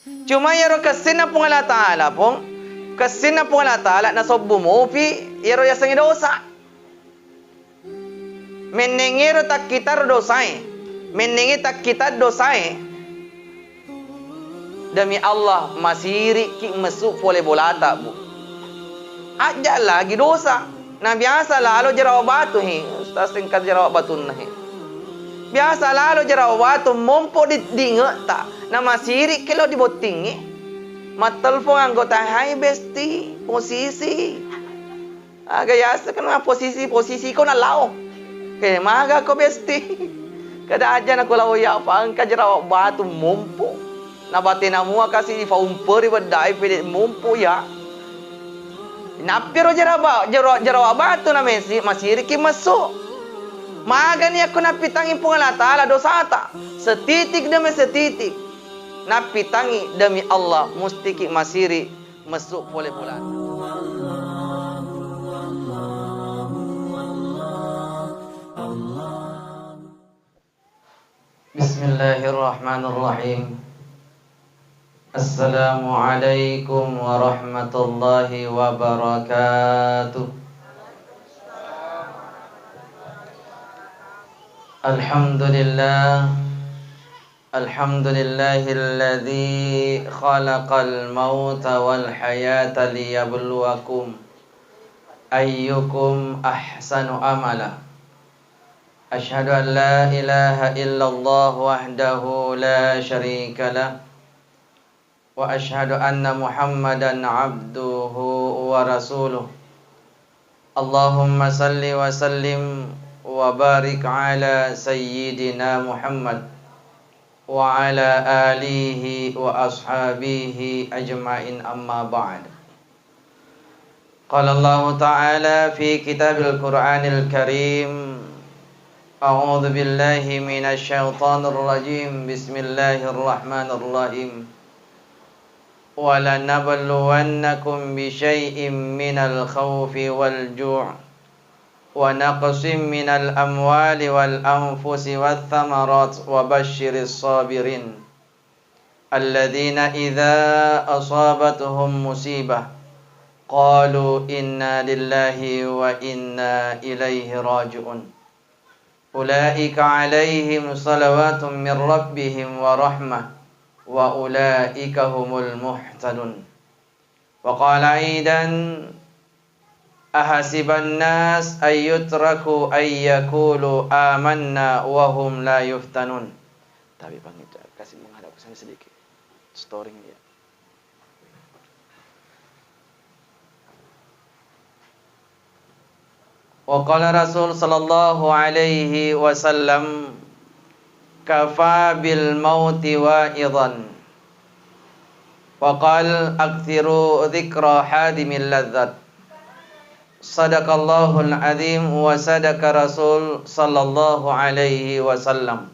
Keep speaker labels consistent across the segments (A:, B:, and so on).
A: Cuma yaro kasin na pong Allah Ta'ala pong, kasin na pong Allah Ta'ala na sob bumupi, yaro yasangi dosa. Menengero tak kitar dosai, menengi tak kitar dosai. Demi Allah masiri ki masuk pole bolata bu. Aja lagi dosa. Nah biasa lalu jerawa batu hi, ustaz tingkat jerawa batu nahi. Biasa lalu jerawa batu mompo di ta. Na masiri kelo di botingi. Matelpon anggota hai besti posisi. Aga yasa kan posisi ko na lao. Kaya maga ko besti. Kada aja na ko lao ya pa ang kajerawa batu mompo. Na batin mua kasi di faumperi badai pede mompo ya. Napiro jarawa batu na masiri ki masuk. Maga ni ako napitangin pong Allah Ta'ala dosata. Setitik demi setitik. Napitangi demi Allah mustiki masiri masuk pole bulan. Bismillahirrahmanirrahim. Assalamualaikum warahmatullahi wabarakatuh. Alhamdulillah. Alhamdulillahilladzi khalaqal mauta wal hayata liyabluwakum ayyukum ahsanu amala. Asyhadu an la ilaha illallah wahdahu la syarika lah. Wa ashhadu anna Muhammadan abduhu wa rasuluh. Allahumma salli wa sallim wa barik ala sayyidina Muhammad wa ala alihi wa ashabihi ajma'in, amma ba'd. Qala Allah Ta'ala fi kitabil Qur'anil Karim. A'udzu billahi minasy syaithanir rajim. Bismillahirrahmanirrahim. وَلَنَبْلُوَنَّكُمْ بِشَيْءٍ مِّنَ الْخَوْفِ وَالْجُوعِ وَنَقْصٍ مِّنَ الْأَمْوَالِ وَالْأَنفُسِ وَالثَّمَرَاتِ وَبَشِّرِ الصَّابِرِينَ الَّذِينَ إِذَا أَصَابَتْهُمْ مُصِيبَةٌ قَالُوا إِنَّا لِلَّهِ وَإِنَّا إِلَيْهِ رَاجِعُونَ أُولَئِكَ عَلَيْهِمْ صَلَوَاتٌ مِّن رَّبِّهِمْ وَرَحْمَةٌ wa ulaika humul muhtadun. Wa qala aidan ahasiban nas ayyutraku ayyakulu amanna wa hum la yuftanun. Tapi Bang itu kasih menghadap ke sana sedikit. Storing dia. Wa qala Rasul sallallahu alaihi wasallam kafa bil mauti wa'idhan wa qal akthiru dzikra hadimil ladzat. Sadaqallahul azim wa sadaqa Rasul sallallahu alaihi wasallam.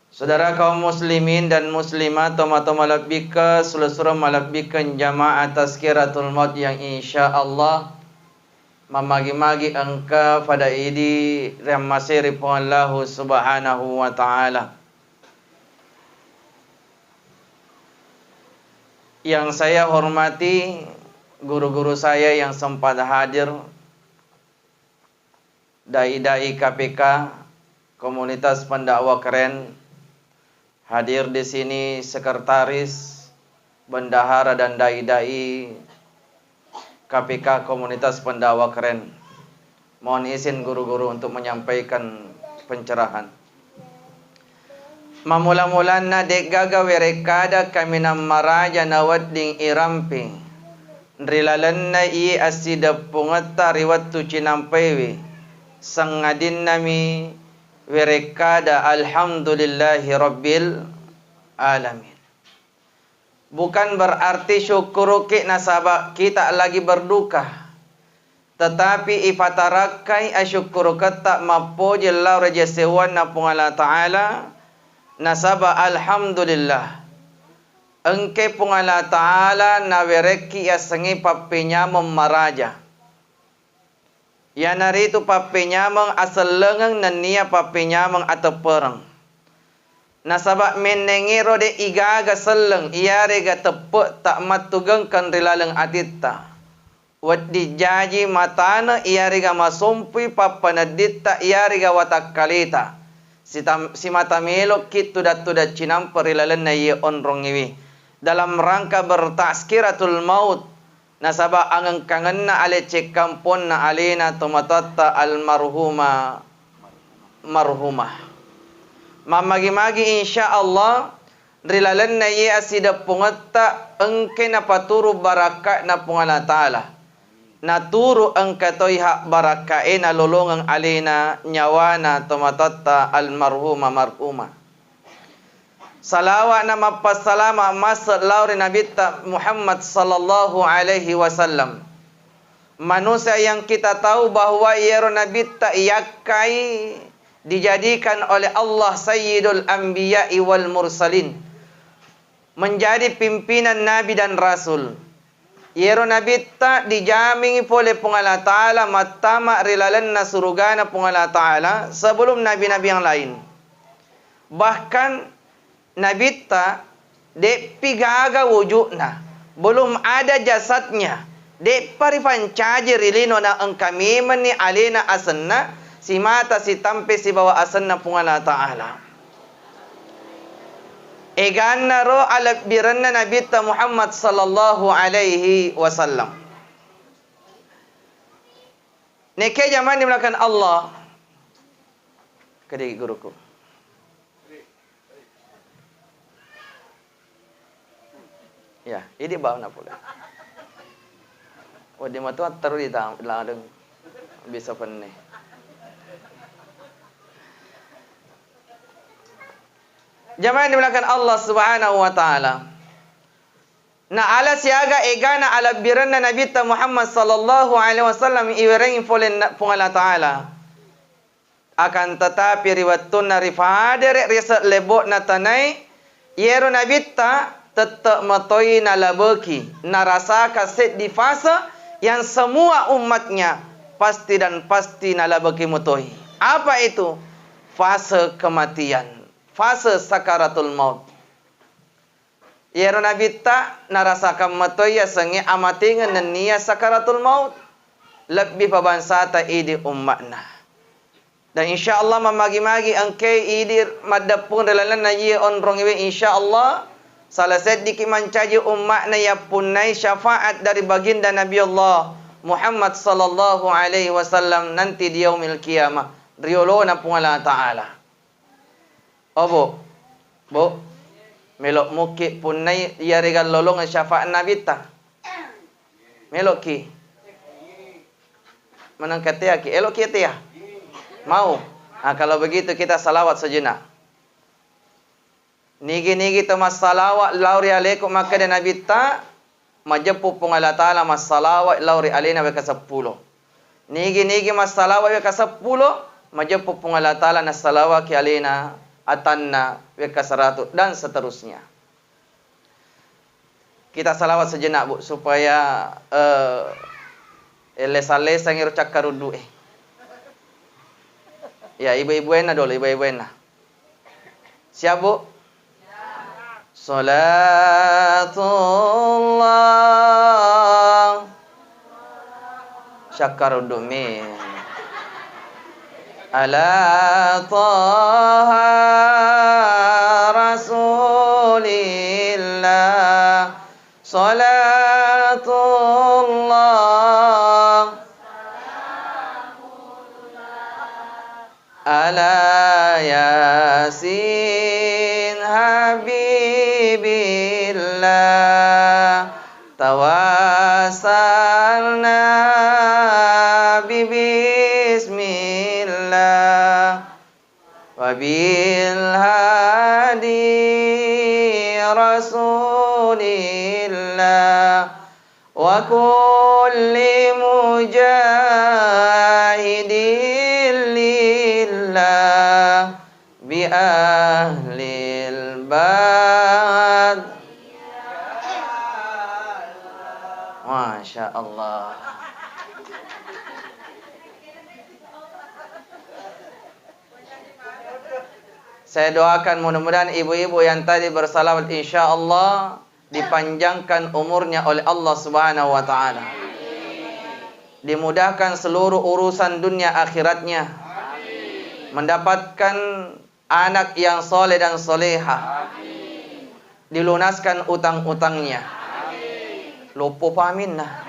A: Saudara kaum muslimin dan muslimat, toma-toma labbika seluruh malabbikan jamaah tazkiratul maut yang insyaallah memagi-magi engkau pada idi yang masih ripon Allah subhanahu wa ta'ala. Yang saya hormati guru-guru saya yang sempat hadir, dai-dai KPK, komunitas pendakwah keren, hadir di sini sekretaris, bendahara dan dai-dai KPK komunitas pendakwah keren. Mohon izin guru-guru untuk menyampaikan pencerahan. Mamula-mulana dek gaga werekada kami namaraja nawadding irampi. Nrilalanna i asida pungata riwattu cinampewi. Sangadin nami werekada alhamdulillahi rabbil alamin. Bukan berarti syukur nasabak kita lagi berduka, tetapi ifatarakai asyukur kata mapo jalla rajasewan na Allah Ta'ala nasaba alhamdulillah engke Allah Ta'ala na wereki yasengi papenya memaraja ya narito papenya meng asal lengang nania papenya meng ataperang Nasabak menengero de igaga seleng iare ga tepuk tak matugengkan rilaleng atitta. Waddi jaji matana iare ga masumpi papanaditta iare ga watakkalita. Si mata melok kitu datuda cinam perilaleng na ye onrongiwi. Dalam rangka bertaskiratul maut. Nasabak angang kangenna ale cek kampon na alena tomatatta almarhumah marhumah. Mamagi-magi insyaallah rilalan na ye asida pungatta engke na paturu baraka na pungala ta'ala. Naturu engkatoy hak baraka na lolongang alina nyawana tomatatta almarhumah marhumah. Salawat na mapasalama masalawri nabita Muhammad sallallahu alaihi wasallam. Manusia yang kita tahu bahwa ia nabita yakai dijadikan oleh Allah Sayyidul Anbiya wal Mursalin, menjadi pimpinan Nabi dan Rasul. Yero Nabi tak dijamingi oleh Pengala Ta'ala matama rilalan na surugana Pengala Ta'ala sebelum Nabi-Nabi yang lain. Bahkan Nabi tak dek pigaga wujudna, belum ada jasadnya. Dek parifan caji rilino na engkami meni alena asenna si mata si tampe si bawa asenna Pengala Ta'ala. Eganna ro ala biranna Nabi ta Muhammad sallallahu alaihi wasallam. Neke zaman dimulakan Allah. Kadegi guruku. Ya, ini bawa na pula. Wadi matu taruh di ladang bisa penne. Jamaah dimulakan Allah Subhanahu wa taala. Na ala siaga egana ala biranna Nabi ta Muhammad sallallahu alaihi wasallam iwereng folen Pengala Taala. Akan tetapi riwatun rifadere riset lebok na tanai yero Nabi ta tetap matoi na labeki narasa kaset di fase yang semua umatnya pasti dan pasti na labeki mutoi. Apa itu? Fase kematian, fase sakaratul maut. Yero Nabi ta narasakan matoi ya sengi amatingan nenia sakaratul maut lebih pabansata idi ummatna. Dan insyaallah mamagi-magi angke idi madapun relalan na ye onrong iwe insyaallah salah sedikit mancaji umatna ya punai syafaat dari baginda Nabi Allah Muhammad sallallahu alaihi wasallam nanti di yaumil qiyamah riolona Pengala Ta'ala. Obo bo melok muki punai ya regal lolong syafaat Nabi ta melok ki menang katia ki elok ki tia mau. Kalau begitu kita salawat sejenak. Nigi-nigi temas salawat lauri alaikum maka dan Nabi ta majepu Pengala Ta'ala mas salawat lauri alaina wa kasappulo. Nigi-nigi mas salawat wa kasappulo majepu Pengala Ta'ala nas salawat ki alaina atanna wa kasaratu dan seterusnya. Kita salawat sejenak Bu supaya lesa-lesa ngiru cakarudu Ya ibu-ibu enak dulu ibu-ibu enak. Siap Bu? Salatullah syakarudu min ala taha rasulillah salatullah ala yasin habibillah tawasalna bismillah wabil hadi rasulillah wa kulli mujahidin lillah bi ahlil bad. Masya Allah. Saya doakan mudah-mudahan ibu-ibu yang tadi bersalawat insyaallah dipanjangkan umurnya oleh Allah Subhanahu wa taala. Dimudahkan seluruh urusan dunia akhiratnya. Mendapatkan anak yang soleh dan soleha. Dilunaskan utang-utangnya. Lupa pamin nah.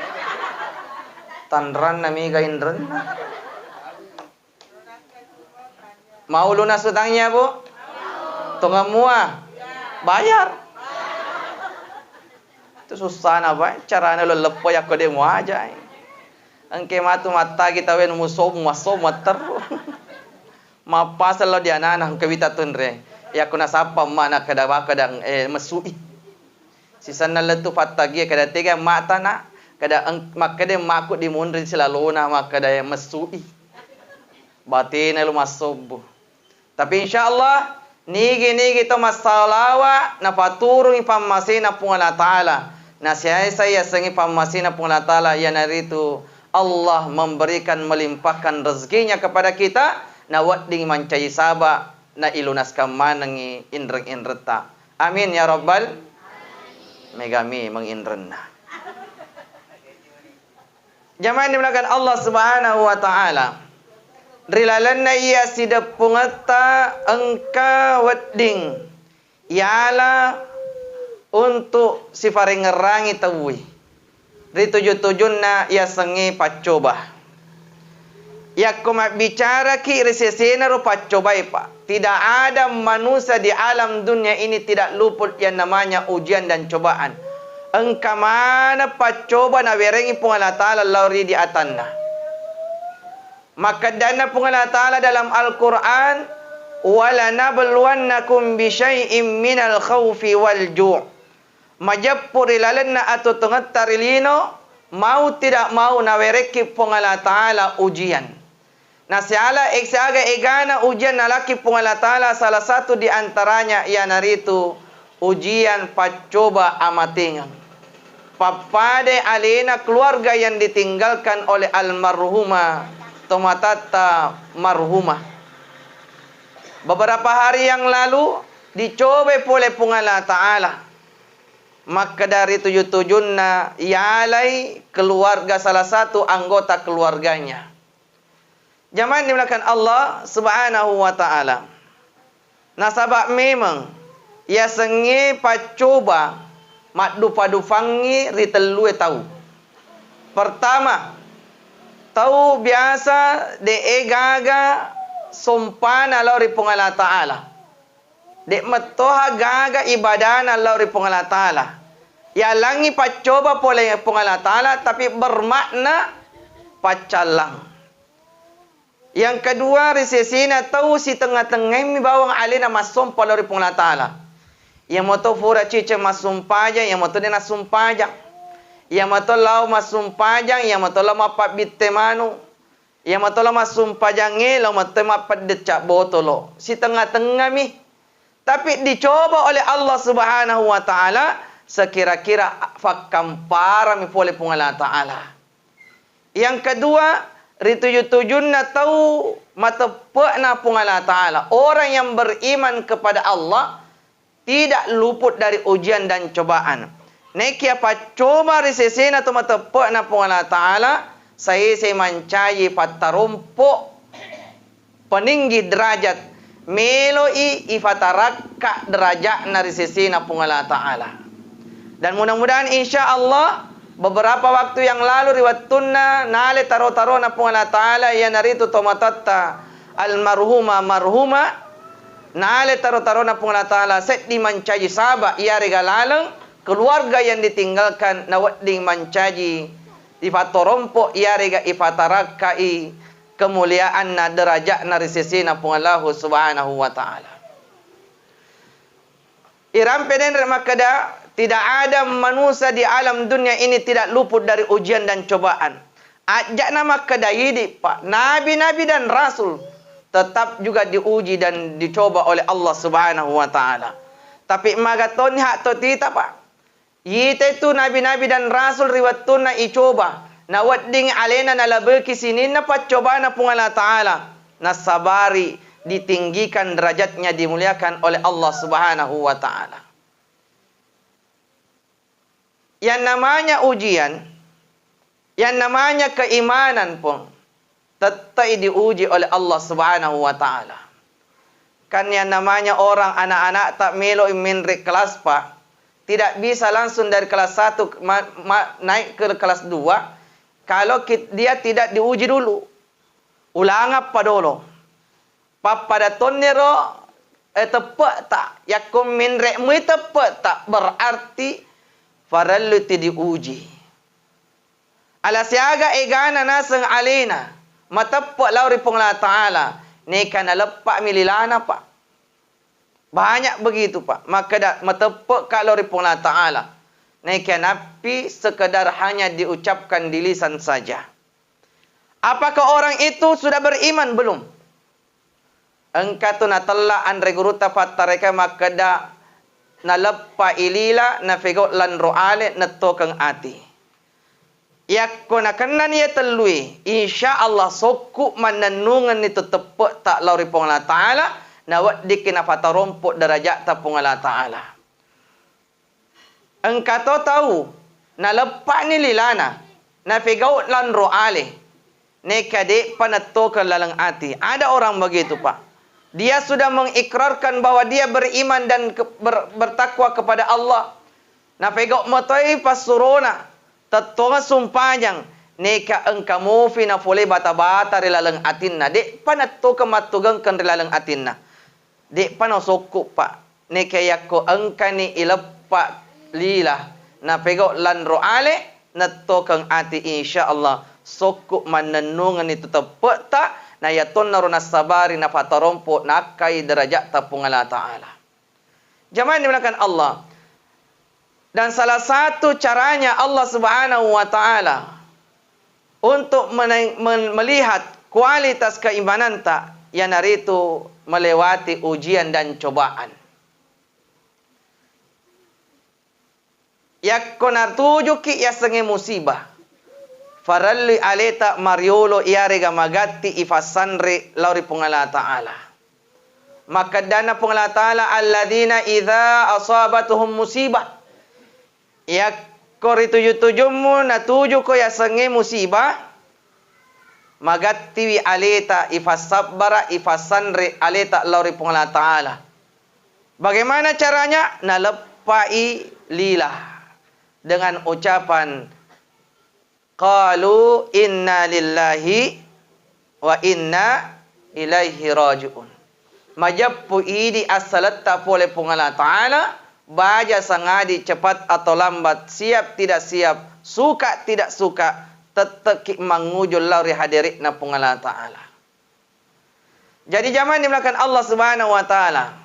A: Tanran nami gaindran. Mau lunas utangnya, Bu? Tunggu mua. Bayar. Itu susah na ba? Caranya lo lepo ya kode mu aja. Angke matu mata kita wen musob mater. Mapasal lo dia nana kewita tunre. Ya kuna sapa mana kada kadang mesui. Sisan na letu patagi kada tega mata na kada makade maku di mundrin selalu na makada mesui. Batin lu masob. Tapi insyaallah nigi to masalawa na paturung ipamasina pung Allah Ta'ala. Na saya sengi pamasina pung Allah Ta'ala ya naritu Allah memberikan melimpahkan rezekinya kepada kita na wadding mancai saba na ilunaskan manangi indreng-indreta. Amin ya rabbal megami mengindrenna. Jamaah dimulakan Allah Subhanahu wa taala. Rilalanna ia sidap pungata engka wedding ialah untuk si faringerangi tawui. Ri tuju-tujunna ia sengi pacoba. Ya kumat bicara ki resesena ru pacoba pa. Tidak ada manusia di alam dunia ini tidak luput yang namanya ujian dan cobaan. Engka mana pacoba na werengi pung Allah Ta'ala lauri di atanna. Maka dana pung Allah Ta'ala dalam Al-Quran wala nabluwannakum bisyai'im minal khawfi wal ju' majappuri lalanna atau tengattarilino mau tidak mau nawereki pung Allah Ta'ala ujian. Nah siala eksaga egana ujian nalaki pung Allah Ta'ala salah satu di antaranya ia naritu ujian pacoba amatingan. Papade alena keluarga yang ditinggalkan oleh almarhumah Tomatata marhumah. Beberapa hari yang lalu dicoba oleh pung Allah Ta'ala. Maka dari tujuh-tujuhna ialai keluarga salah satu anggota keluarganya. Jamaah dimulakan Allah Subhanahu wa taala. Nasabak memang ia sengi pacoba mak dupa-dufangi ritelue tahu. Pertama, tahu biasa de egaga sompana lauri pung Allah Ta'ala. De metoha gaga ibadana lauri pung Allah Ta'ala. Ya langi pacoba pole pung Allah Ta'ala tapi bermakna pacalang. Yang kedua resesina tahu si tengah-tengah mi bawang alina masompa lauri pung Allah Ta'ala. Yang moto fura cice masumpaja, yang moto dena sumpaja. Yang matolau masumpajang, yang matolau mapat bitemanu, yang matolau masumpajange, lau matolau mapat decak botolo. Si tengah-tengah mi. Tapi dicoba oleh Allah Subhanahu wa taala sekira-kira fakampara mi pole pung Allah Ta'ala. Yang kedua, rituju-tujunna tahu matepekna pung Allah Ta'ala. Orang yang beriman kepada Allah tidak luput dari ujian dan cobaan. Neki apa coba resesena tu matepek na pung Allah Ta'ala saya mancai patarumpo peninggi derajat meloi ifatarakka derajat na resesena pung Allah Ta'ala. Dan mudah-mudahan insya-Allah beberapa waktu yang lalu riwattunna nale taro-taro na pung Allah Ta'ala ya naritu tomatatta almarhuma marhuma nale taro-taro na pung Allah Ta'ala set di mancai saba ia regalalang keluarga yang ditinggalkan nawadding mancaji ifatorompo iarega ifatarakai kemuliaan na derajat na resesina pung Allah Subhanahu wa taala. Iram peden makada tidak ada manusia di alam dunia ini tidak luput dari ujian dan cobaan. Ajak nama kedayidi Pak nabi-nabi dan rasul tetap juga diuji dan dicoba oleh Allah Subhanahu wa taala. Tapi magaton hak to tita Pak. Yite tu nabi-nabi dan rasul riwatuna icoba na wadding alena na labeki sinin na pacoba na pung Allah Ta'ala na sabari ditinggikan derajatnya, dimuliakan oleh Allah Subhanahu wa taala. Yang namanya ujian, yang namanya keimanan pun tetap diuji oleh Allah Subhanahu wa taala. Kan yang namanya orang anak-anak tak melo minrik kelas Pak, tidak bisa langsung dari kelas 1 naik ke kelas 2 kalau dia tidak diuji dulu. Ulang apa dulu? Pada tonero tepat tak? Yakum minrik mu tepat tak? Berarti farallu ti diuji. Alasiaga egana nasang alina matappa lauri pong la ta'ala neka na lepak mililana Pak. Banyak begitu Pak. Maka dak matappa ka lauri pong la ta'ala neka napi sekedar hanya diucapkan di lisan saja. Apakah orang itu sudah beriman belum? Engkau tu na tella andre guruta patareka maka da na leppa ilila na figot lan roale na tokang ati. Yakko na kanan ya telui, insya Allah soku mananungan itu tepat tak lauri pong Allah Ta'ala, na waddi kina fatarompok derajat ta pong Allah Ta'ala. Engkau tahu, na leppa ni lilana, na figot lan roale, nekade panatokan lalang ati. Ada orang begitu Pak. Dia sudah mengikrarkan bahwa dia beriman dan bertakwa kepada Allah. Na pegok motoi pasurona. Tatonga sumpanyang. Neka engkamu fina fole bata-bata rilalang atinna. Dek panato kematugang kan rilalang atinna. Dek panosoku Pak. Neka yako engkani ilepak lila. Na pegok lan roale. Natokang ati insya Allah. Sokuk mananungan itu tepat tak. Na yaton naruna sabari na fatarompo na kai derajat tapung Allah Ta'ala. Jamaah dimulakan Allah. Dan salah satu caranya Allah Subhanahu wa Ta'ala untuk melihat kualitas keimanan tak, yang hari itu melewati ujian dan cobaan. Yakkonar tujuh ki yasengi musibah. Faralli aleta mariolo iarega magatti ifasanri lauri pungala ta'ala. Maka dana pungala ta'ala alladina idha asabatuhum musibah. Ya kori tujuh-tujuhmu na tujuh ko yasangi musibah. Magatti wi aleta ifasabbara ifasanri aleta lauri pungala ta'ala. Bagaimana caranya? Naleppai lilah. Dengan ucapan qalu inna lillahi wa inna ilaihi raji'un. Majappu idi as-salatta pole pungala ta'ala. Baja sangadi cepat atau lambat, siap tidak siap, suka tidak suka, tetap mangujul lauri hadirik na pungala ta'ala. Jadi zaman dimulakan Allah Subhanahu wa Ta'ala.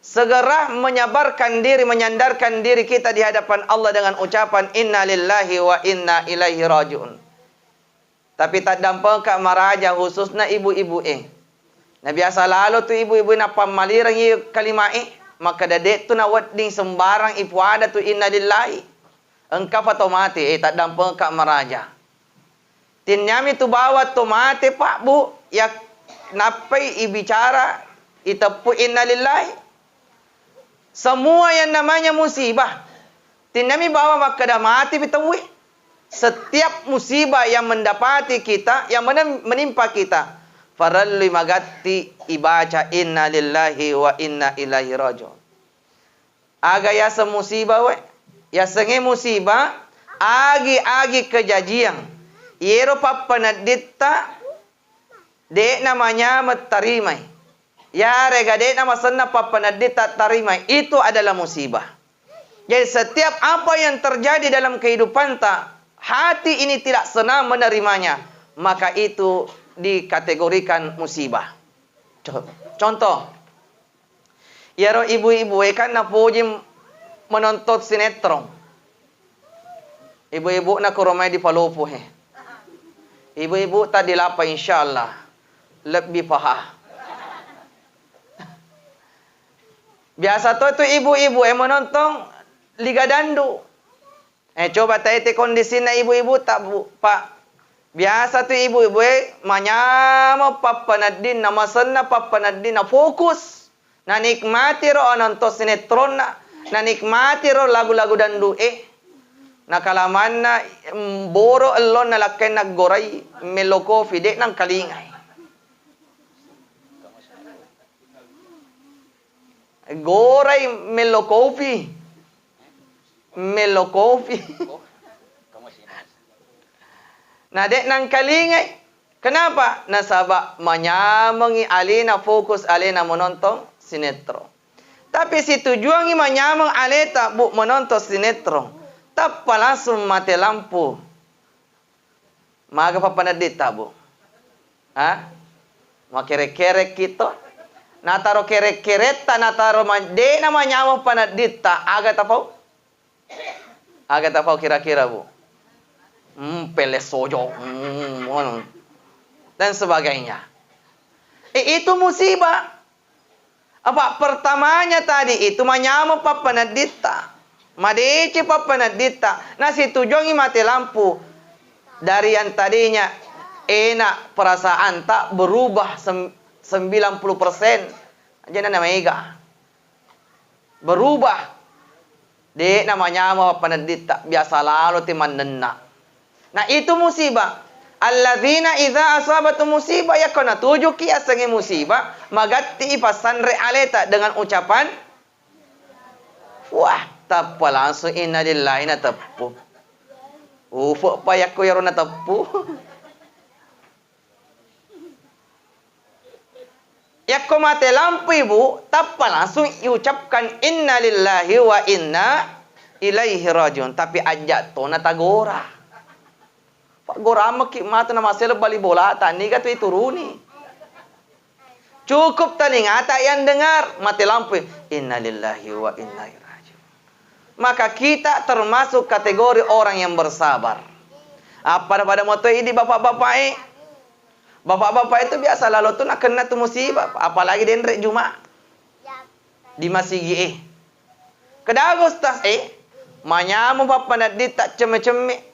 A: Segera menyabarkan diri, menyandarkan diri kita di hadapan Allah dengan ucapan inna lillahi wa inna ilaihi raji'un. Tapi tak dampak kak maraja khususnya ibu-ibu Nah biasa lalu tu ibu-ibu na pamalirang i kalimah maka dadek tu na wadding sembarang ipu ada tu inna lillahi. Engkau fatomati tak dampak kak maraja. Tinyami tu bawa tomate Pak Bu, ya napai ibicara itapu inna lillahi. Semua yang namanya musibah. Tinami bawa maka dah mati bitawi. Setiap musibah yang mendapati kita, yang menimpa kita. Faralli magatti ibaca inna lillahi wa inna ilaihi raji'un. Aga ya semusibah we. Ya senge musibah. Agi kejajian. Yero papanaditta. Dek namanya matarimai. Ya regade nama senna papanadi tak tarima, itu adalah musibah. Jadi setiap apa yang terjadi dalam kehidupan tak, hati ini tidak senang menerimanya, maka itu dikategorikan musibah. Contoh, ya ro ibu-ibu kan na puji menonton sinetron. Ibu-ibu na kurumai di Palopo he. Ibu-ibu tadi lapa insyaallah lebih pahah. Biasa tu ibu-ibu menonton Liga Dandu. Coba taiti kondisinya ibu-ibu tak Bu, Pak. Biasa tu ibu-ibu manyama papanadin na masanna papanadin na fokus. Na nikmati ro nonton sinetron na nikmati ro lagu-lagu dandu na kalaman na boro alon na lakay naggoray meloko fide ng kalingay. Goray melokofi. Melokofi. Na dek nang kalingay. Kenapa? Nasaba manyamang alina fokus alina menonton sinetron. Tapi si tujuan manyamang aleta bu menonton sinetron. Tappa langsung mati lampu. Maga papanadita bu. Ha? Makere-kerek kita. Nataro kerek-kereta nataro de namanya manyamang panadita. Aga tapau? Aga tapau kira-kira bu. Pelesojo, dan sebagainya. Itu musibah. Apa pertamanya tadi itu manyama papanadita, madeci papanadita. Nasi tujuangi mati lampu dari yang tadinya enak perasaan tak berubah 90%. Aja namanya berubah. Dek namanya papanadita biasa lalu timandena. Nah itu musibah. Alladzina idza asabatu musibah yakuna tujuki asangi musibah magatti ipasanre aleta dengan ucapan wah tappa langsung inna lillahi na tappu. Ufo payakku ya rona tappu. Yakko mate lampu ibu tappa langsung iucapkan inna lillahi wa inna ilaihi rajiun. Tapi ajak to na tagora. Gorama ki mata na masela bali bola tani katu ituruni. Cukup telinga tak yang dengar mati lampu. Innalillahi wa inna ilaihi rajiun. Maka kita termasuk kategori orang yang bersabar. Apa pada moto ini bapak-bapak bapak-bapak itu biasa lalu tu nak kena tu musibah. Apalagi di hari Jumat di masjid Kedagos tas manyamu bapak nak tak ceme-ceme.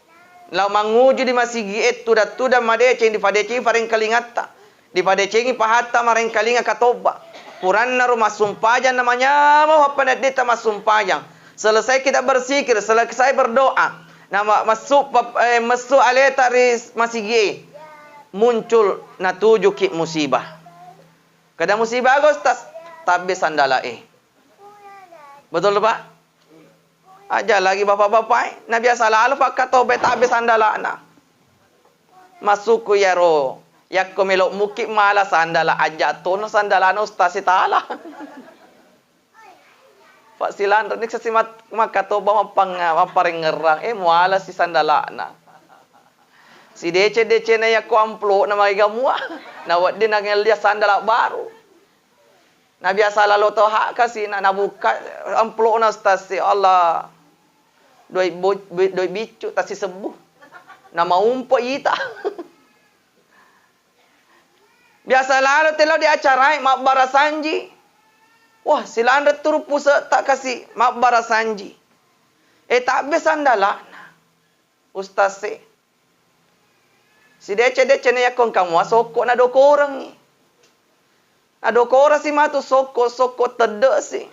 A: Lau manguju di masih giet tuda madece di padece paring kalingata di padece pahata maring kalinga katoba puranna rumah sumpajan namanya mau apa nadita mas sumpajang. Selesai kita berzikir, selesai berdoa nama masuk aleta ris masih giet muncul na tuju ki musibah. Kada musibah agostas tabe sandala betul Pak? Aja lagi bapak-bapak, na biasa lalu pakai tobe tabe sandala na. Masuk ya ro, yak komelo muki mala sandala aja tono sandala no stasi tala. Pak silan nik sesimat makatoba maparing ngerang muala si sandala na. Si DC na yak amplo na magigamua, na wadin nangel dia sandala baru. Na biasa lalu toha kasi na nabuka amplo na stasi Allah. Doi bicu tasi sembuh. Nama umpo ita. Biasa lalu telo di acara mak barasanji. Wah, silandra turu pusa tak kasih mak barasanji. Tak besandala. Ustaz si dece ne yakon kamu soko na doko orang ni. Na doko orang si matu soko tede si.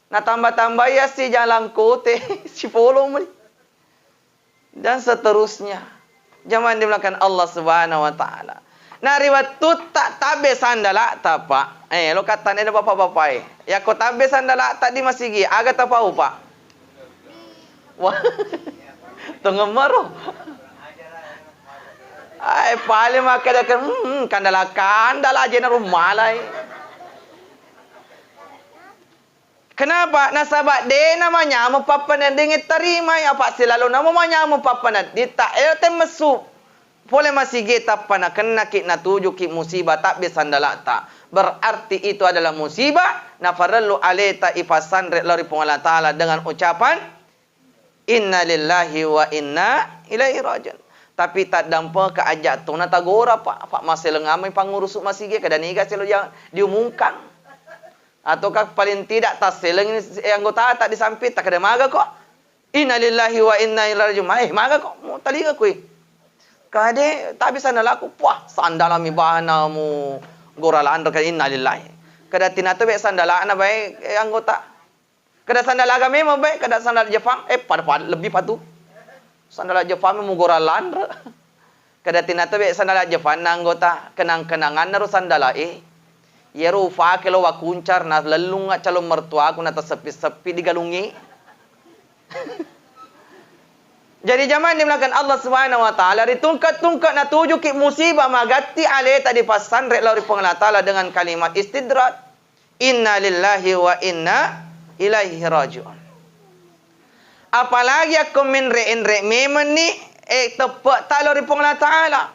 A: Nah tambah-tambah ya si jalan kote, si follow me. Dan seterusnya. Jangan dimulakan Allah Subhanahu wa taala. Nah riwayat tu tak tabe sandala tapa. Lo kata ni bapak-bapak. Ya ko tabe sandala tadi masih gi aga tapa upa. Wah. Tengah maro. Ay pale makadakan kandala aja na rumalay. Kenapa? Nasabak de namanya mapapanadingit tarimay apa sila lo namanya mapapanadita mesu boleh masih kita pana kena ki natuju ki musibah tak besandala ta. Berarti itu adalah musibah na farallu aleta ifasandre lari Allah taala dengan ucapan inna lillahi wa inna ilaihi rajiun. Tapi tak dampak ke ajat tu na tagora pak masih lengamai pangurus masih ge kadaniga selo yang diumumkan. Ataukah paling tidak tas seleng anggota tak disampit tak ada maga kok. Inna lillahi wa inna ilaihi raji'un. Maka kau taliga ko kade tabi sandala ko puah sandala mi bahana mu goralan ka inna lillahi. Kada tinatabe sandala na bae anggota. Kada sandala kami mo bae kada sandala Jepang pada lebih patu. Sandala Jepang mu goralan. Kada tinatabe sandala Jepang na anggota kenang-kenangan na ro sandala yero fa kilo wa kuncar na lalunga calon mertua ko na sepi-sepi digalungi. Jadi zaman dimulakan Allah Subhanahu wa taala ditungkat-tungkat na tuju ki musibah magatti ale tadi pasan rek lauri pengalat taala dengan kalimat istidrat. Inna lillahi wa inna ilaihi raji'un. Apalagi aku min re memang ni tepat tak lauri pengalat taala.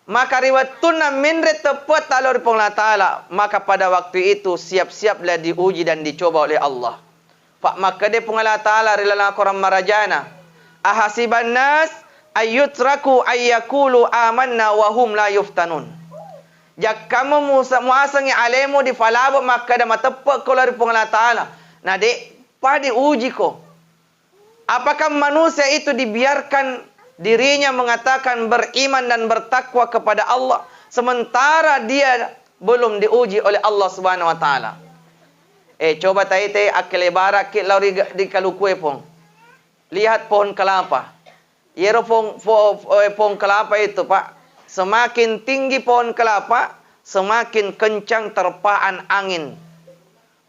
A: Maka riwatuna min re tepat tak lauri pengalat taala, maka pada waktu itu siap-siaplah diuji dan dicoba oleh Allah. Pak maka dia pengalat taala rilana Quran marajana. Ahasiban nas ayyutraku ayyakulu amanna wa hum la yuftanun. Jak kamu muasangi alemu di falabo maka dah matepak ko lari pengalat taala. Nah dek pada uji ko. Apakah manusia itu dibiarkan dirinya mengatakan beriman dan bertakwa kepada Allah sementara dia belum diuji oleh Allah Subhanahu wa taala. Coba taite akelebara ki lauri di kalukue pong. Lihat pohon kelapa. Yero pohon kelapa itu, Pak. Semakin tinggi pohon kelapa, semakin kencang terpaan angin.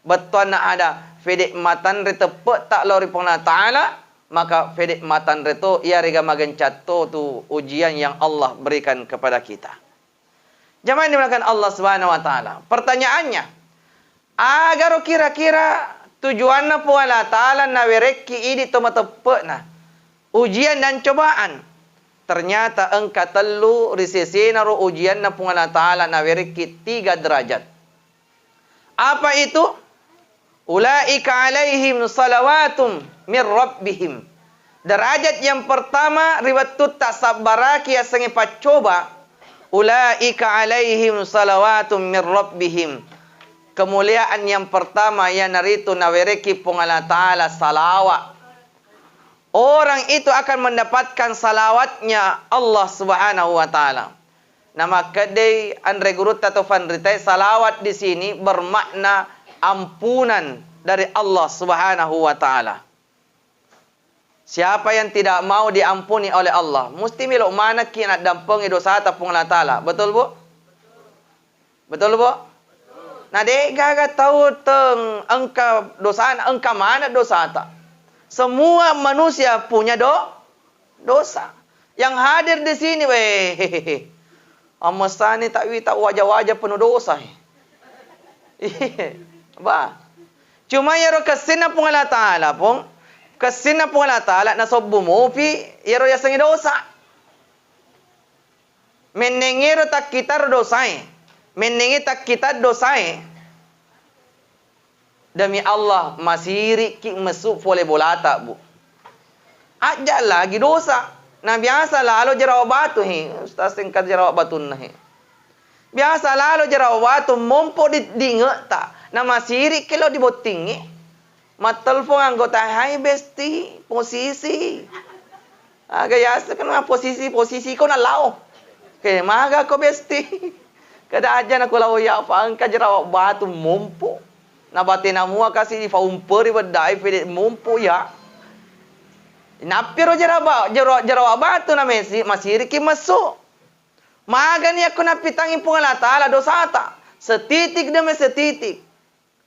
A: Betul nak ada fedek matan retepek tak lori pengalat taala, maka fedek matan reto ia rega magen cato tu ujian yang Allah berikan kepada kita. Jamaah dimulakan Allah Subhanahu wa taala. Pertanyaannya, agar kira-kira tujuanna pengalat taala na wereki idi tomatepek na ujian dan cobaan. Ternyata engka telu risesena ro ujian na pengalat taala na wereki 3 derajat. Apa itu? Ulaika alaihim salawatum min rabbihim. Derajat yang pertama riwayat tak sabaraki ya sange pacoba. Ulaika alaihim salawatum min rabbihim. Kemuliaan yang pertama yang naritu nawereki pengalat taala salawat. Orang itu akan mendapatkan salawatnya Allah Subhanahu wa taala. Nama kedai andre gurut atau fanritai salawat di sini bermakna ampunan dari Allah Subhanahu wa taala. Siapa yang tidak mau diampuni oleh Allah, mesti milok mana ki nak dampengi dosa ta pengalat taala. Betul, Bu? Betul, Bu? Nah, dek gaga tahu teng engka dosaan, engka mana dosa tak? Semua manusia punya dosa. Yang hadir di sini, weh. Amastani tak wajah-wajah penuh dosa. Ba. Cuma yaro kesina pengalat taala pun, kesina pengalat taala na sobbu mopi, yaro yasangi dosa. Menengero tak kita dosa. Menengi tak kita dosai. Demi Allah masiri ki masuk boleh bolata, Bu. Aja lagi dosa. Nah biasa lalu jeraw batu Ustaz singkat jeraw batu nahi. Biasa lalu jeraw batu mompo dinget tak. Nah masiri kalau dibotingi. Matelpon anggota hai besti posisi. Agak yasa kan posisi kau na lau. Ke maga ko besti. Kada aja na kulaw ya faang kajaraw batu mumpo. Na batina mua kasi di faumperi badai fede mumpo ya. Napiro jaraw batu na masiri ki masuk. Magani ako napitangi pengalat taala dosata. Setitik demi setitik.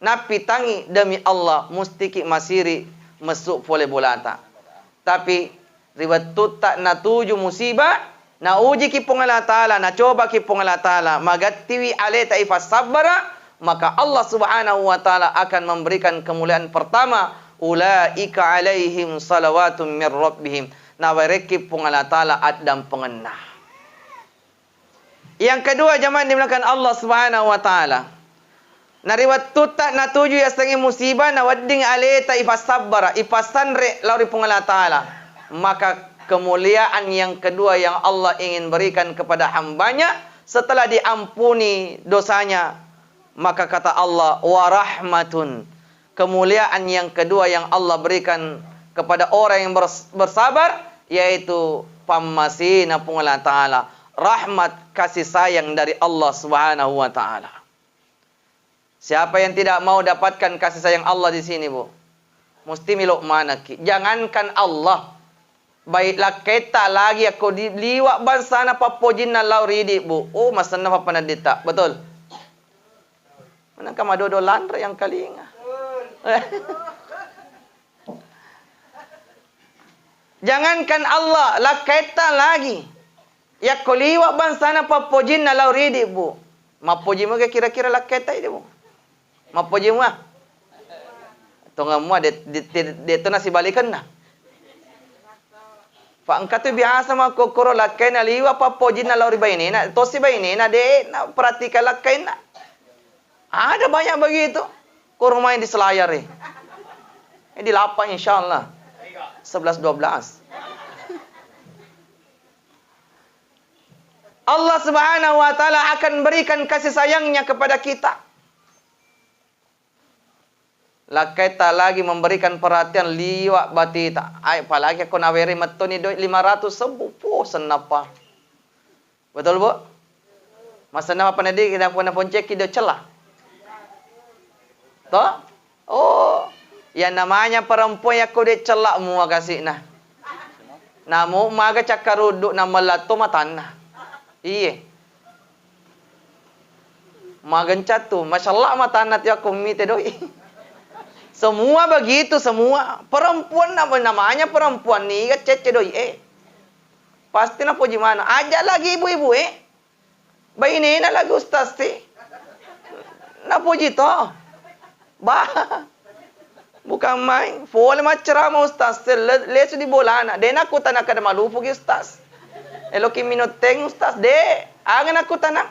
A: Napitangi demi Allah musti ki masiri masuk pole bolata. Tapi riwayat tak na tuju musibah. Na uji ki pengalat taala, na coba ki pengalat taala, magatiwi aleta ifas sabara, maka Allah Subhanahu wa taala akan memberikan kemuliaan pertama, ulaika alaihim salawatun min rabbihim. Na wereki pengalat taala adam pengenah. Yang kedua jamaah dimulakan Allah Subhanahu wa taala. Na riwayat tak na tuju ya sangi musibah na wadding aleta ifas sabara, ifasanre lauri pengalat taala. Maka kemuliaan yang kedua yang Allah ingin berikan kepada hambanya setelah diampuni dosanya, maka kata Allah wa rahmatun, kemuliaan yang kedua yang Allah berikan kepada orang yang bersabar, yaitu pamasina Allah Ta'ala, rahmat kasih sayang dari Allah Subhanahu wa Ta'ala. Siapa yang tidak mau dapatkan kasih sayang Allah di sini, Bu? Mesti milok mana ki? Jangankan Allah, baiklah kita lagi aku liwak bansana papojin na lauridi, Bu. Oh, masana pa panadita. Betul? Manang kamadodo landra yang kalinga. Jangankan Allah, lah kita lagi. Ya kuliwa bansana papojin na lauridi, Bu. Mapoji mo kira-kira lah kita ini, Bu. Mapoji mo. Tunga mo dito na si balikan na. Pa angka tu biasa makukuro lakay na liwa papojin na lauri ba ini na. To si ba ini na de na pratika lakay na. Ada banyak begitu. Kurmain di selayar eh. Di lapang insyaallah. 11-12. Allah Subhanahu wa Ta'ala akan berikan kasih sayangnya kepada kita. Kita lagi memberikan perhatian liwak batita. Ay, apalagi aku naweri matoni doy 500 sebu. Po, senapa. Betul, Bu? Masa nama penadi kita pun cek kita celah. Toh? Oh, yang namanya perempuan yang kau dia celak mua kasih nah. Namu maga cakaruduk nama lato matana. Iye. Magan catu, masyaallah matana tiap komite doi. Semua begitu semua. Perempuan namanya perempuan ni cece doi Pasti na puji mana. Aja lagi ibu-ibu Bayi ni na lagi ustaz ti. Na puji to. Bah. Bukan main. Boleh macam ustaz. Lesu di bola na. Den aku tanah kada malupu ki ustaz. Eloki minoteng ustaz. De. Angan aku tanah.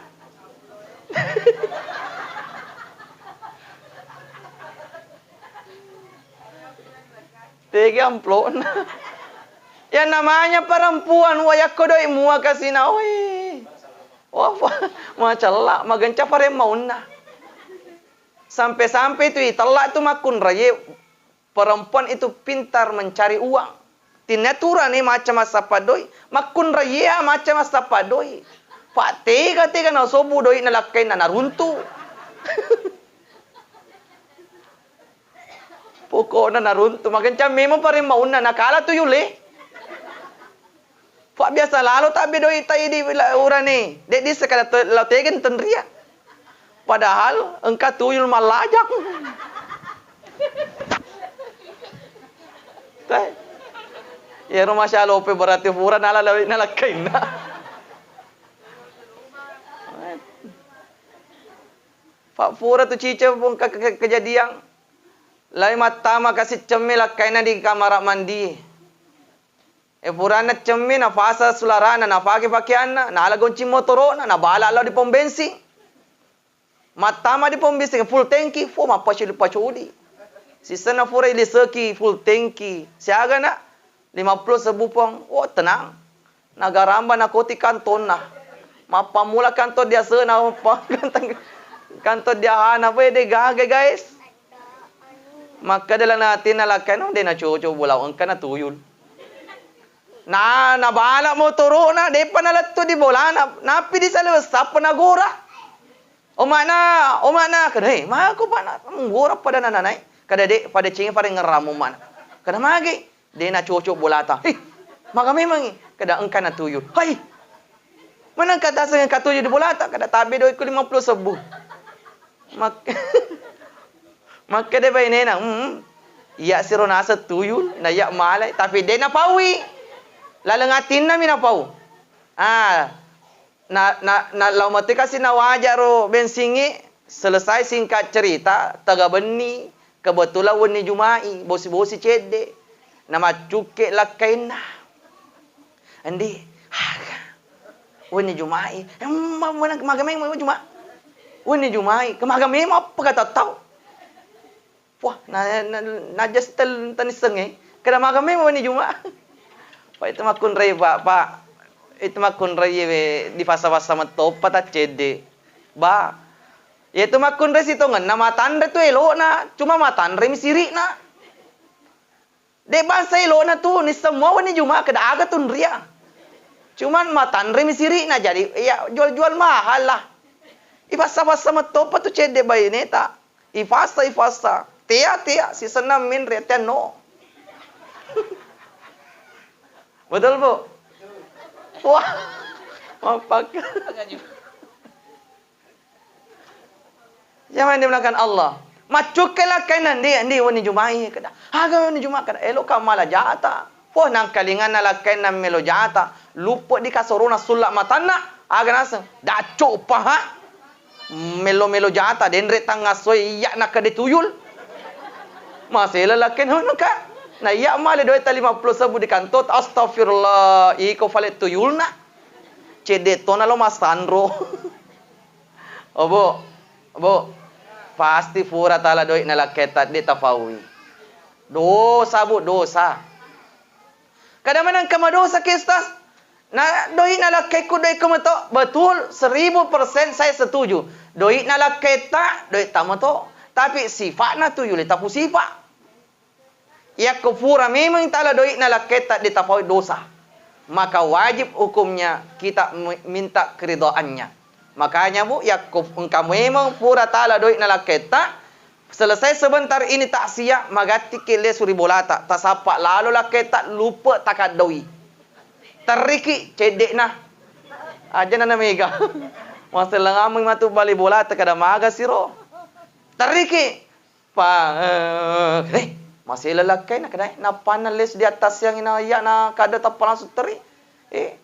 A: Tiga amplon. Yang namanya perempuan. Wayak kodoi mua kasih na. Wah. Macallah. Maganca pare mauna. Sampai-sampai itu talak itu makun raya. Perempuan itu pintar mencari uang. Tinatura ni macam asapa doi. Makun raya macam asapa doi. Pak tega na sobu doi na lakay na naruntu. Pokok na naruntu. Maganca memang pare mauna. Nakala tu yule. Pak biasa lalu tak bedoi tayo di ura ni. Dek di sekala tegan tenria. Padahal engkau tuyul malajak. Ya rumah syalope berarti pura nalakain na. Pak pura tu cica pun kejadian. Lai matama kasih cemil lakain na di kamar mandi. Pura na cemil na fasa sularana na pakai-pakaian na alagonci motoro na bala di pom bensin. Matama di pom bensin full tanki, mapachuli. Sisa na fura ili seki full tanki. Siaga na 50 sebupong. Oh tenang. Nagaramba na koti kanton na. Mapamula kantor dia sana kantor dia hana pwede gaga guys. Maka dalam natin nalakan no de na chocho bulaw ang kana tuyul. Na nabala mo turo na de pa nalatto di bola na napi di sa labas sa panagura. O mana kada mako pa na menggura pada nanay. Kada de pada cing pada ngeramu mana. Kada magi de na chocho bolata. Maka memang kada engkan na tuyul. Hai. Mana kata sa katuyo di bolata kada tabi do ko 50 sebu. Maka de ba inena iya si ronasa tuyul na ya malay tapi de na pawi. Lalengatin na minapau. Na laumati kasi na wajaro bensingi selesai singkat cerita taga beni kebetulan wani jumai bosi-bosi cede nama cuke lakain na andi wani jumai mana kemagamay mo juma wani jumai kemagamay mo apa kata tahu wah na just taniseng kada magamay mo wani juma pa itu makun rey pa itu makun rey di fasa-fasa matop pata cede ba itu makun rey sitongan na matan re tu elo na cuma matan re misiri na De bangsa ilo na tu ni semua wani Jumat kada aga tun ria. Cuman matan remi siri na jadi ya jual-jual mahal lah. Ifasa-fasa matopa tu cede bayoneta. Ifasa. Tia si senam min ria no. Betul bu? Wah. Mapak. Jangan dimulakan Allah. Macukelah kainan dia wani Jumai kada. Haga wani Jumat kada elok ka mala jata. Poh nang kalingan na kainan melo jata. Lupa di kasorona sulak matana. Aga nasa. Dacuk paha. Melo jata den retang ngasoy iya nak kada tuyul. Masih lelakin hono ka. Na iya male doy 50.000 di kantot. Astagfirullah. Iko falet tuyulna. Cede tona lo masandro. Obo. Pasti pura tala doi nalaketat di tafawi. Dosa bu, dosa. Kadang-kadang kama dosa kistas. Na doi nalaket ku doi kamato. Betul, 1000% saya setuju. Doi nalaketa, doi tamato. Tapi sifatnya tu yuli tapu sifat. Ya kufura memang tala doi nalaketat di tafawi dosa. Maka wajib hukumnya kita minta keridoannya. Makanya bu, Yakub engkau memang pura tala doi nalaketa. Selesai sebentar ini tak siap, magati kile suri bolata. Tasapak lalu laketa lupa takat doi. Teriki cedek nah. Aja na mega. Masa langamang matu bali bolata kada maga siro. Teriki. Masih lelaki na kada napan les di atas yang inaya na kada tapan langsung teri.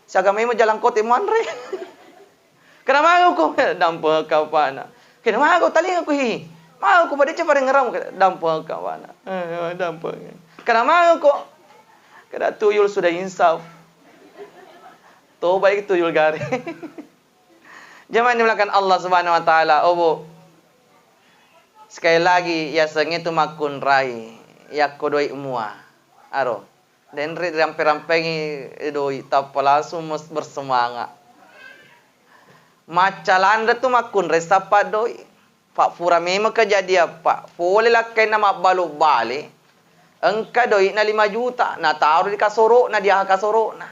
A: Sagame mo jalan kote manre. Kenapa aku dampak kawana? Kenapa aku tali aku hi? Mau aku pada cepat ngeram dampak kawana. Dampak. Kenapa aku? Kada tuyul sudah insaf. Toba itu tuyul gari. Jangan dimulakan Allah Subhanahu wa taala. Obo. Sekali lagi ya sengitu makun rai. Ya kodoi mua. Aro. Dan rampe-rampengi doi tapalasu mus bersemangat. Macalanda tu makun resapa doi. Pak pura memang kejadian pak. Boleh lah kena mak balu balik. Engka doi na 5 juta. Na taruh di kasoro na dia kasoro na.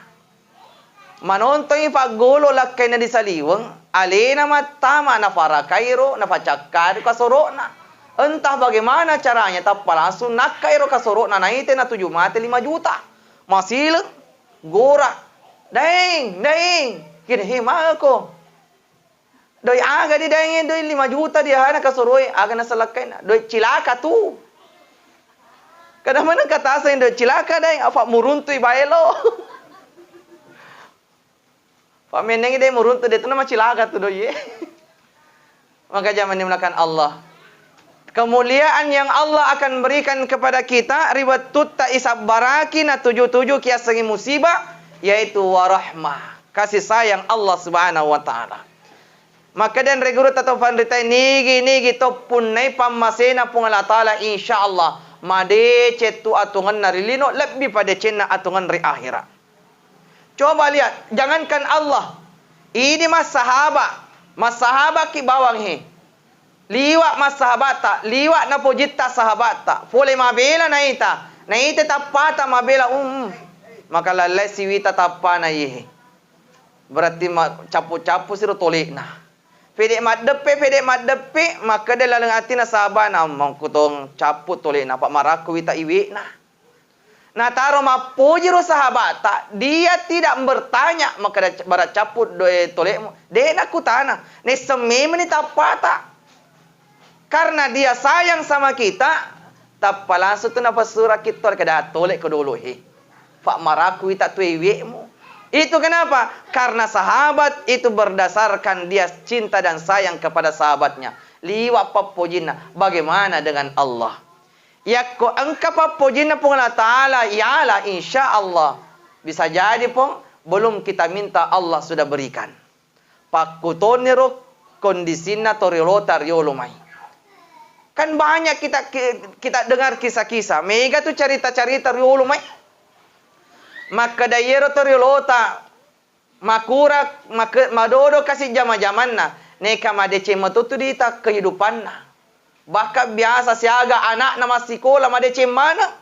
A: Manontong pak golo lah kena di saliweng. Alena matama na para kairo na pacakar kasoro na. Entah bagaimana caranya tapal langsung nak kairo kasoro na naite na 7 mati 5 juta. Masih gora. Daing. Kini hima ako. Doi aga di daingin doi 5 juta dia na kasuroi aga na salakay na doi cilaka tu. Kada mana kata sa doi cilaka daing apa muruntoy baelo. Pameneng dai muruntoy dito na macilaka tu doi. Maka jangan dimulakan Allah. Kemuliaan yang Allah akan berikan kepada kita riwat tutta isabbaraki na 77 kiasangi musibah yaitu warahmah. Kasih sayang Allah Subhanahu wa taala. Maka dan regurut atau pandita nigi to punai pamasena pung Allah Ta'ala insyaallah made cetu atungan narilino lebih pada cena atungan ri akhirat. Coba lihat, jangankan Allah. Ini mas sahabat ki bawang he. Liwat mas sahabata, liwat na pojita sahabata. Pole mabela naita tapata mabela Maka lalai siwita tapana ye. Berarti capu-capu siro tolik nah. Pede mat depe maka dia lalang hati na sahabat na mangkutong caput toleh na pak maraku wita iwi nah. Na taro mapuji ro sahabat tak dia tidak bertanya maka dia barat caput doe toleh de na kutana ne sememe ni tapata. Karena dia sayang sama kita tapalasu tu na pasura kita kada toleh ko dulu he. Pak maraku wita tu iwi mu. Itu kenapa? Karena sahabat itu berdasarkan dia cinta dan sayang kepada sahabatnya. Liwat papojina. Bagaimana dengan Allah? Ya ko engka papojina pun Allah Ta'ala. Ialah insya Allah. Bisa jadi pun belum kita minta Allah sudah berikan. Pakutoniro kondisina torilota riolumai. Kan banyak kita dengar kisah-kisah. Mega tu cerita-cerita riolumai. Maka dayero toriolota makura madodo kasih jama-jaman na neka madece matutu dita kehidupan na bahkan biasa siaga anak na masih sekolah madece mana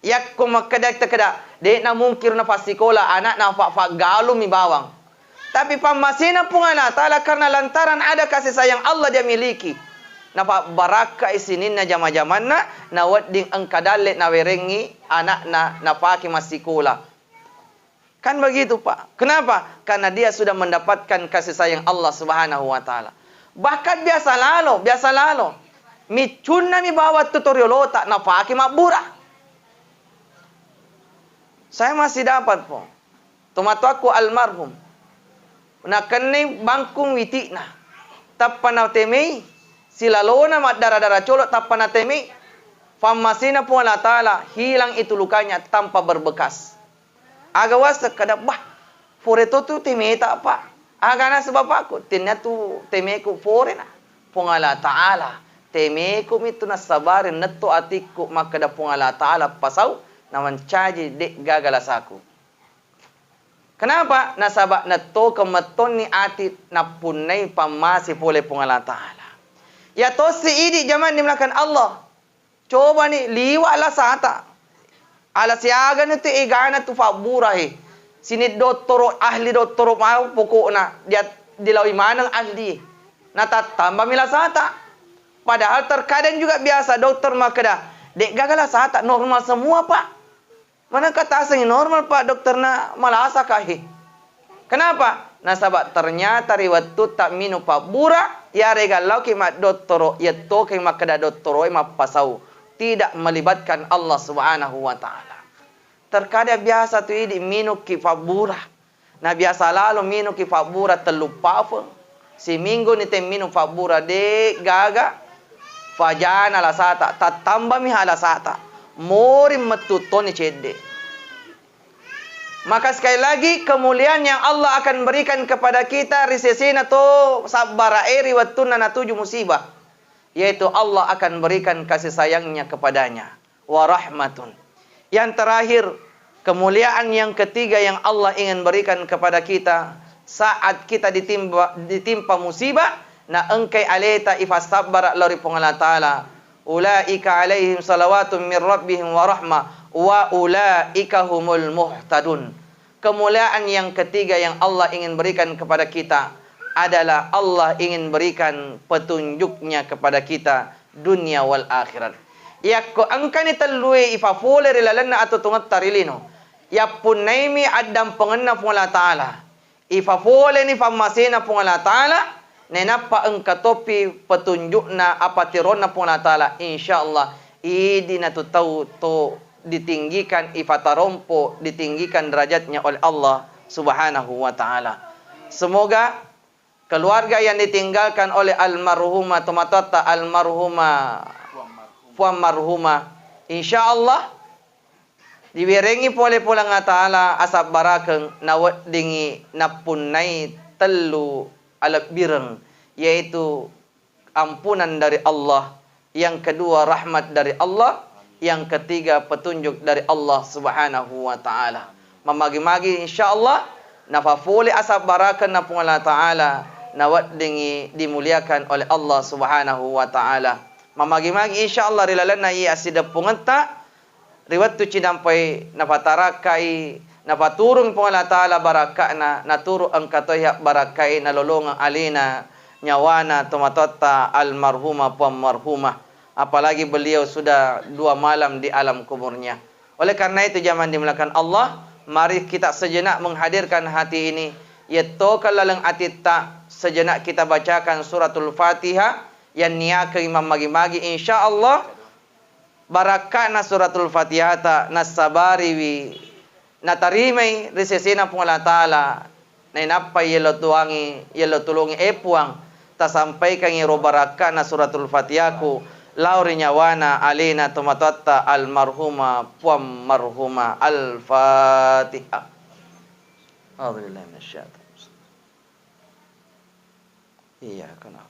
A: Yak ko makadak takada. De na mungkir na pasikola anak na fa galum mi bawang. Tapi pamasina pun Allah Ta'ala karena lantaran ada kasih sayang Allah dia miliki. Napa baraka isinin na jama-jaman na wadding ang kadalit na werengi anak na paki masikola. Kan begitu Pak. Kenapa? Karena dia sudah mendapatkan kasih sayang Allah Subhanahu wa Ta'ala. Bahkan biasa lalo. Mi cunna mi bawa tutorial otak na paki mabura. Saya masih dapat po. Tumato ako almarhum. Na kanay bangkong witi na. Tappa na temei. Sila lona madara-dara colok tappa na temei. Pamasina po Allah Ta'ala. Hilang itu lukanya tanpa berbekas. Agawas kada bah. Fore to tu temei tak apa. Agana sebab aku. Tinya tu temei ko fore na. Pong Allah Ta'ala. Temei ko itu na sabarin nato atiku makada pong Allah Ta'ala pasaw. Na mencaji dek gagalas aku. Kenapa? Nasabak na to kematon ni ati na punay pamasi pole pong Allah Ta'ala. Ya to si idi jaman dimlakan Allah. Coba ni liwa ala sata. Ala siaga nito igana tu faburahi. Sini doktoro ahli doktoro mau pokok na dia dilawi manang ahli. Natatamba mila sata. Padahal terkadang juga biasa dokter makada. Dek gagalas sata normal semua Pak. Mana kata asing normal Pak dokter na malasa kahi. Kenapa? Nasabak ternyata riwayat tu tak minu Pak bura ya regalau ki mak doktoro ya to ki mak kada doktoro mak pasau tidak melibatkan Allah Subhanahu wa Ta'ala. Terkadang biasa tu idi minu ki Pak bura. Na biasa lalu minu ki Pak bura telupa pun. Si minggu ni tem minu Pak bura de gaga fajana la sata tatamba mi hala sata. Morim metutoni cede. Maka sekali lagi kemuliaan yang Allah akan berikan kepada kita risesina to sabara eri wattuna na 7 musibah. Yaitu Allah akan berikan kasih sayangnya kepadanya. Wa rahmatun. Yang terakhir, kemuliaan yang ketiga yang Allah ingin berikan kepada kita saat kita ditimpa musibah na engkai aleta ifasabara lori Allah Ta'ala. Ulaika alaihim salawatun min rabbihim wa rahmah wa ulaika humul muhtadun. Kemuliaan yang ketiga yang Allah ingin berikan kepada kita adalah Allah ingin berikan petunjuknya kepada kita dunia wal akhirat. Yakko angkani talluwe ifafole rilalanna atau tungat tarilino. Ya punaimi adam pengenna pung Allah Ta'ala. Ifafole ni famasina pung Allah Ta'ala. Nenapa engkatopi petunjukna apa tirona pun Allah Ta'ala. InsyaAllah. Idi na tu tahu tu ditinggikan ifatarompo. Ditinggikan derajatnya oleh Allah Subhanahu wa Ta'ala. Semoga keluarga yang ditinggalkan oleh almarhumah Tomatata almarhumah Puan marhumah. InsyaAllah. Diwirengi pole pulang Allah Ta'ala. Asap barakeng nawat dingi napunai telu alat bireng, yaitu ampunan dari Allah, yang kedua rahmat dari Allah, yang ketiga petunjuk dari Allah Subhanahu wa Ta'ala. Memagi-magi insyaallah nafafuli asab barakan na pung Allah Ta'ala nawat dingi dimuliakan oleh Allah Subhanahu wa Ta'ala. Memagi-magi insyaallah rilalan na iya asida pungenta riwat tu cinampai nafatarakai napaturong po Allah Ta'ala baraka na naturo ang katoya barakay na lolongang alina nyawana tumatota almarhumah puan marhumah. Apalagi beliau sudah 2 malam di alam kuburnya. Oleh karena itu zaman dimulakan Allah, mari kita sejenak menghadirkan hati ini. Yaitu kalalang atita sejenak kita bacakan suratul Fatihah yang niya ke imam magi-magi insyaallah barakana suratul Fatihah ta nasabariwi natarimay resesina pong Allah Ta'ala na inapay yelo tulungi epuang ta sampay kang iro baraka na suratul Fatihah ko lauri nyawana alina tumatata almarhuma puam marhuma al-Fatihah. A'udzubillahi minasyaitonir rajim. Iya kana.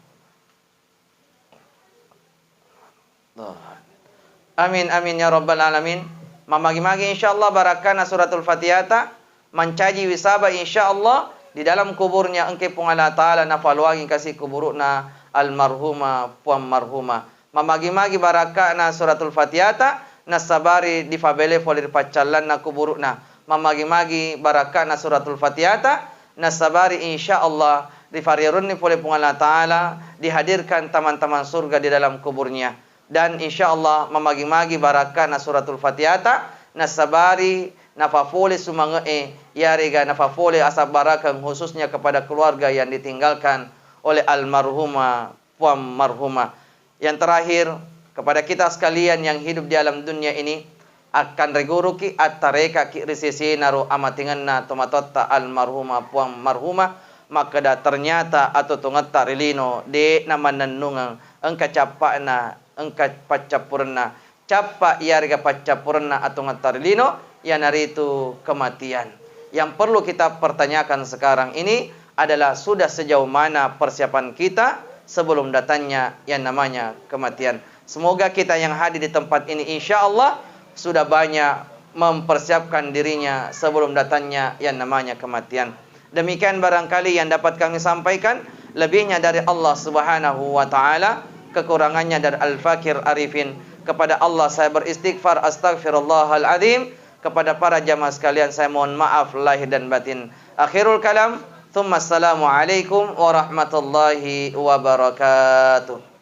A: Amin amin ya rabbal alamin. Mamagi-magi insyaallah barakana suratul Fatihah mencaji wisaba insyaallah di dalam kuburnya engke pung Allah Ta'ala nafaluangi kasih kuburuna almarhumah puan marhumah. Mamagi-magi barakana suratul Fatihah nasabari di fabele folir pacalan na kuburu na mamagi-magi baraka na suratul fatihata nasabari insyaallah di farirun ni oleh Allah Ta'ala dihadirkan teman-teman surga di dalam kuburnya dan insyaallah mamagi-magi baraka na suratul fatihata nasabari nafafole sumange yariga nafafole asab barakah khususnya kepada keluarga yang ditinggalkan oleh almarhumah puan marhumah. Yang terakhir kepada kita sekalian yang hidup di alam dunia ini akan reguruki at-tareka ki risisi naru amatinganna tomatotta almarhumah puan marhumah maka da ternyata atau tungatta rilino de namanannungang engka capana engka pacapurna capa yariga pacapurna atau ngattarilino yang hari itu kematian. Yang perlu kita pertanyakan sekarang ini adalah sudah sejauh mana persiapan kita sebelum datangnya yang namanya kematian. Semoga kita yang hadir di tempat ini insyaallah sudah banyak mempersiapkan dirinya sebelum datangnya yang namanya kematian. Demikian barangkali yang dapat kami sampaikan, lebihnya dari Allah Subhanahu wa taala, kekurangannya dari Al-Fakir Arifin. Kepada Allah saya beristighfar, astaghfirullahal azim. Kepada para jamaah sekalian saya mohon maaf lahir dan batin. Akhirul kalam, tsumma assalamu alaikum warahmatullahi wabarakatuh.